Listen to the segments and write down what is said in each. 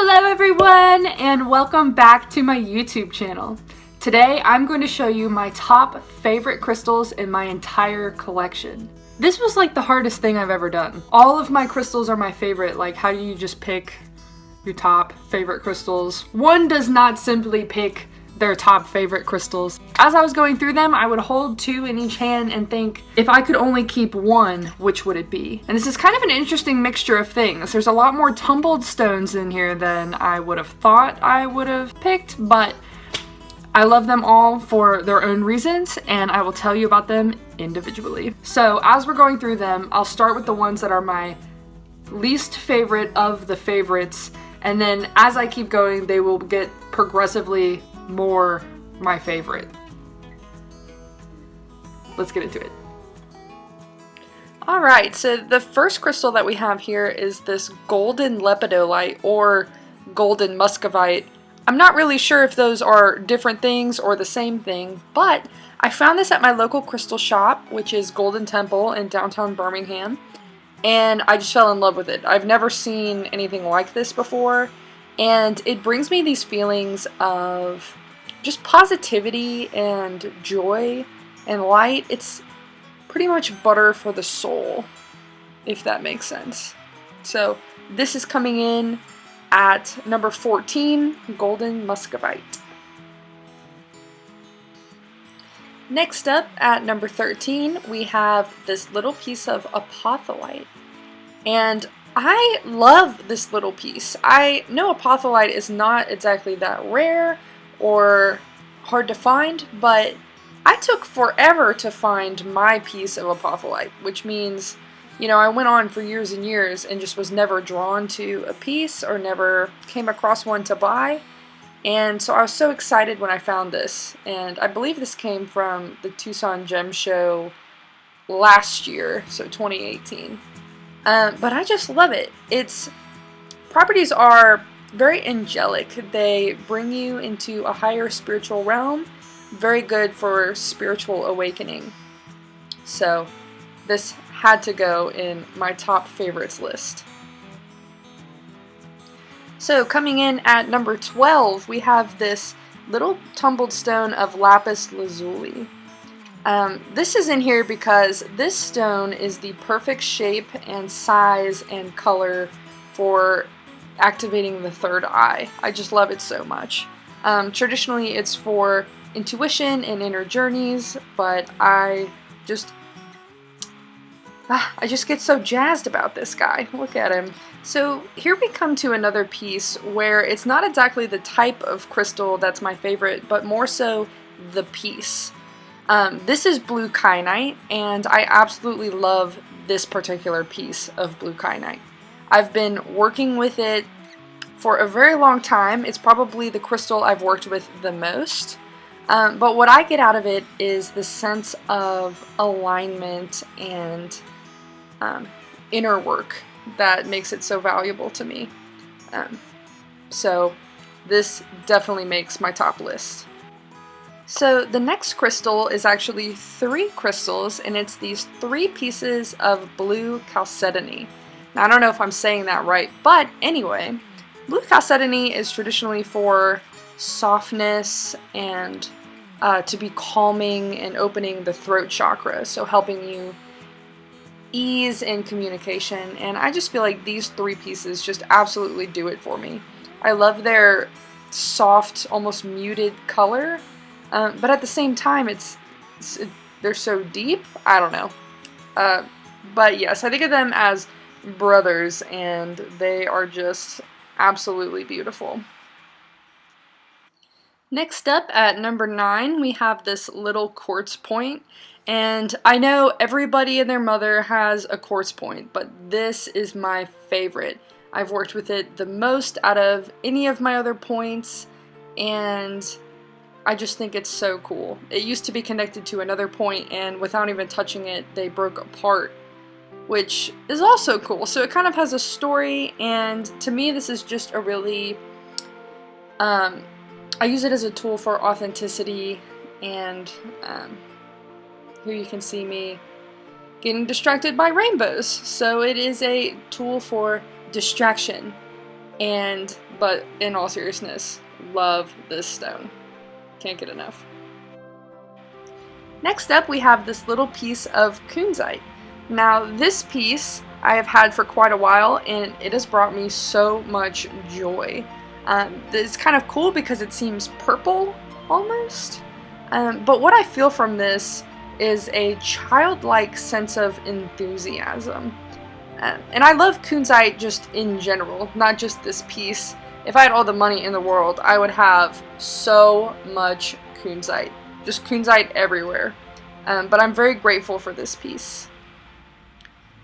Hello everyone, and welcome back to my YouTube channel. Today I'm going to show you my top favorite crystals in my entire collection. This was like the hardest thing I've ever done. All of my crystals are my favorite. Like, how do you just pick your top favorite crystals? One does not simply pick their top favorite crystals. As I was going through them, I would hold two in each hand and think, if I could only keep one, which would it be? And this is kind of an interesting mixture of things. There's a lot more tumbled stones in here than I would have thought I would have picked, but I love them all for their own reasons, and I will tell you about them individually. So as we're going through them, I'll start with the ones that are my least favorite of the favorites, and then as I keep going, they will get progressively more my favorite. Let's get into it. Alright, so the first crystal that we have here is this golden lepidolite or golden muscovite. I'm not really sure if those are different things or the same thing, but I found this at my local crystal shop, which is Golden Temple in downtown Birmingham, and I just fell in love with it. I've never seen anything like this before, and it brings me these feelings of just positivity and joy and light. It's pretty much butter for the soul, if that makes sense. So this is coming in at number 14, Golden Muscovite. Next up at number 13, we have this little piece of Apophyllite. And I love this little piece. I know Apophyllite is not exactly that rare or hard to find, but I took forever to find my piece of Apophyllite, which means, you know, I went on for years and years and just was never drawn to a piece or never came across one to buy. And so I was so excited when I found this, and I believe this came from the Tucson Gem Show last year, so 2018. But I just love it. Its properties are very angelic. They bring you into a higher spiritual realm. Very good for spiritual awakening. So this had to go in my top favorites list. So coming in at number 12, we have this little tumbled stone of Lapis Lazuli. This is in here because this stone is the perfect shape and size and color for activating the third eye. I just love it so much. Traditionally it's for intuition and inner journeys, but I just get so jazzed about this guy. Look at him. So here we come to another piece where it's not exactly the type of crystal that's my favorite, but more so the piece. This is blue kyanite, and I absolutely love this particular piece of blue kyanite. I've been working with it for a very long time. It's probably the crystal I've worked with the most. But what I get out of it is the sense of alignment and inner work that makes it so valuable to me. So this definitely makes my top list. So the next crystal is actually three crystals, and it's these three pieces of blue Chalcedony. Now I don't know if I'm saying that right, but anyway, blue Chalcedony is traditionally for softness and to be calming and opening the throat chakra, so helping you ease in communication, and I just feel like these three pieces just absolutely do it for me. I love their soft, almost muted color, but at the same time they're so deep. I don't know. But yes, I think of them as brothers, and they are just absolutely beautiful. Next up at number 9, we have this little quartz point, and I know everybody and their mother has a quartz point, but this is my favorite. I've worked with it the most out of any of my other points, and I just think it's so cool. It used to be connected to another point, and without even touching it, they broke apart, which is also cool. So it kind of has a story, and to me this is just a really I use it as a tool for authenticity, and here you can see me getting distracted by rainbows. So it is a tool for distraction But in all seriousness, love this stone. Can't get enough. Next up, we have this little piece of Kunzite. Now, this piece I have had for quite a while, and it has brought me so much joy. It's kind of cool because it seems purple, almost. But what I feel from this is a childlike sense of enthusiasm. And I love Kunzite just in general, not just this piece. If I had all the money in the world, I would have so much Kunzite. Just Kunzite everywhere. But I'm very grateful for this piece.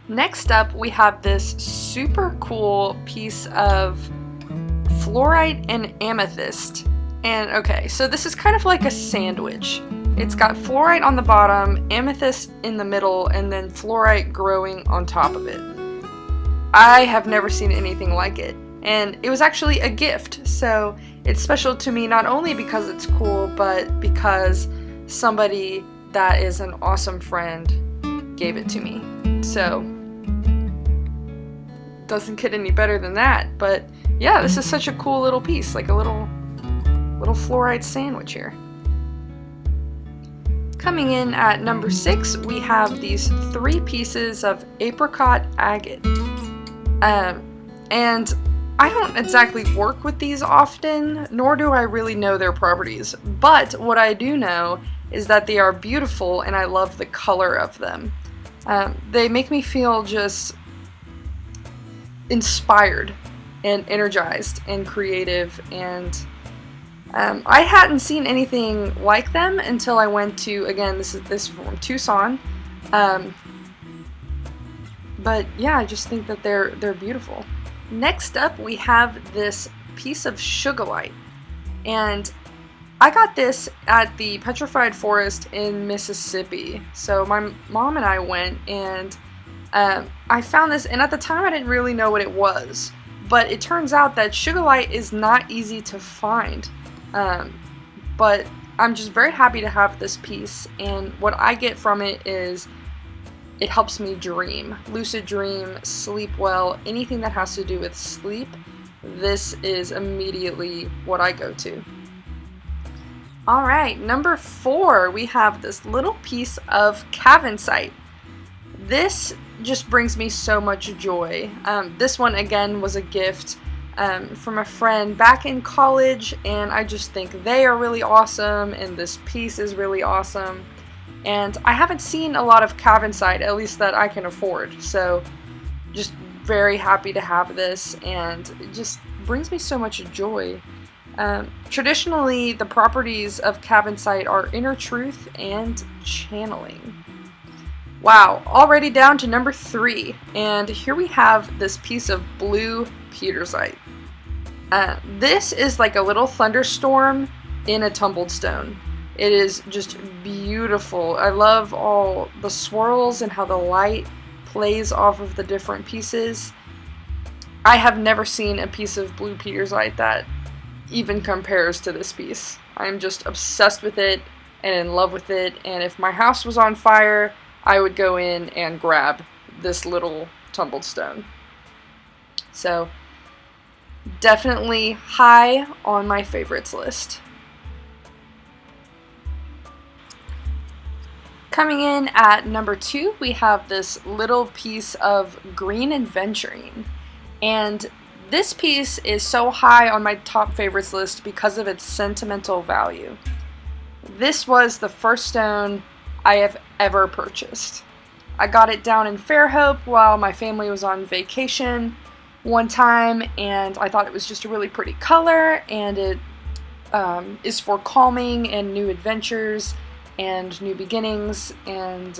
Next up, we have this super cool piece of Flourite and Amethyst. And okay, so this is kind of like a sandwich. It's got Flourite on the bottom, Amethyst in the middle, and then Flourite growing on top of it. I have never seen anything like it. And it was actually a gift, so it's special to me not only because it's cool, but because somebody that is an awesome friend gave it to me. So, doesn't get any better than that. But yeah, this is such a cool little piece, like a little Flourite sandwich here. Coming in at number 6, we have these 3 pieces of Apricot Agate. And I don't exactly work with these often, nor do I really know their properties, but what I do know is that they are beautiful and I love the color of them. They make me feel just inspired and energized and creative, and I hadn't seen anything like them until I went to, again, this is from Tucson, but yeah, I just think that they're beautiful. Next up, we have this piece of Sugalite, and I got this at the Petrified Forest in Mississippi. So my mom and I went, and I found this, and at the time I didn't really know what it was, but it turns out that Sugalite is not easy to find, but I'm just very happy to have this piece, and what I get from it is it helps me dream, lucid dream, sleep well, anything that has to do with sleep. This is immediately what I go to. Alright, number 4, we have this little piece of Cavansite. This just brings me so much joy. This one, again, was a gift from a friend back in college, and I just think they are really awesome, and this piece is really awesome. And I haven't seen a lot of Cavansite, at least that I can afford, so just very happy to have this, and it just brings me so much joy. Traditionally, the properties of Cavansite are inner truth and channeling. Wow, already down to number 3, and here we have this piece of blue Pietersite. This is like a little thunderstorm in a tumbled stone. It is just beautiful. I love all the swirls and how the light plays off of the different pieces. I have never seen a piece of blue Pietersite that even compares to this piece. I'm just obsessed with it and in love with it, and if my house was on fire, I would go in and grab this little tumbled stone. So, definitely high on my favorites list. Coming in at number 2, we have this little piece of green Aventurine, and this piece is so high on my top favorites list because of its sentimental value. This was the first stone I have ever purchased. I got it down in Fairhope while my family was on vacation one time, and I thought it was just a really pretty color, and it is for calming and new adventures and new beginnings, and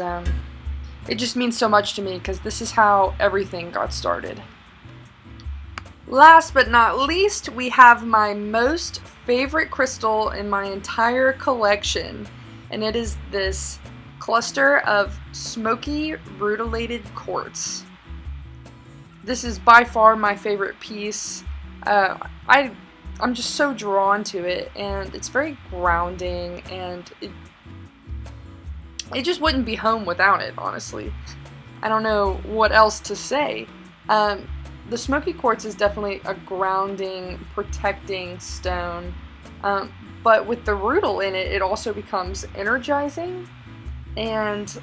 it just means so much to me because this is how everything got started. Last but not least, we have my most favorite crystal in my entire collection, and it is this cluster of smoky rutilated quartz. This is by far my favorite piece. I'm just so drawn to it, and it's very grounding, and it just wouldn't be home without it, honestly. I don't know what else to say. the smoky quartz is definitely a grounding, protecting stone, but with the rutile in it, it also becomes energizing, and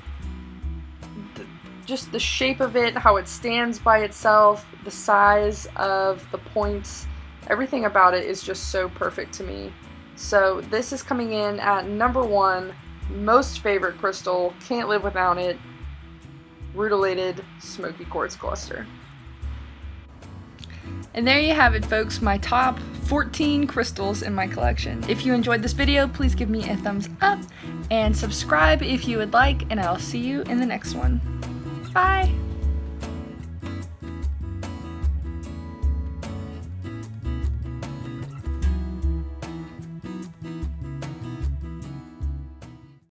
just the shape of it, how it stands by itself, the size of the points, everything about it is just so perfect to me. So this is coming in at number 1, most favorite crystal, can't live without it, rutilated smoky quartz cluster. And there you have it, folks, my top 14 crystals in my collection. If you enjoyed this video, please give me a thumbs up and subscribe if you would like, and I'll see you in the next one. Bye!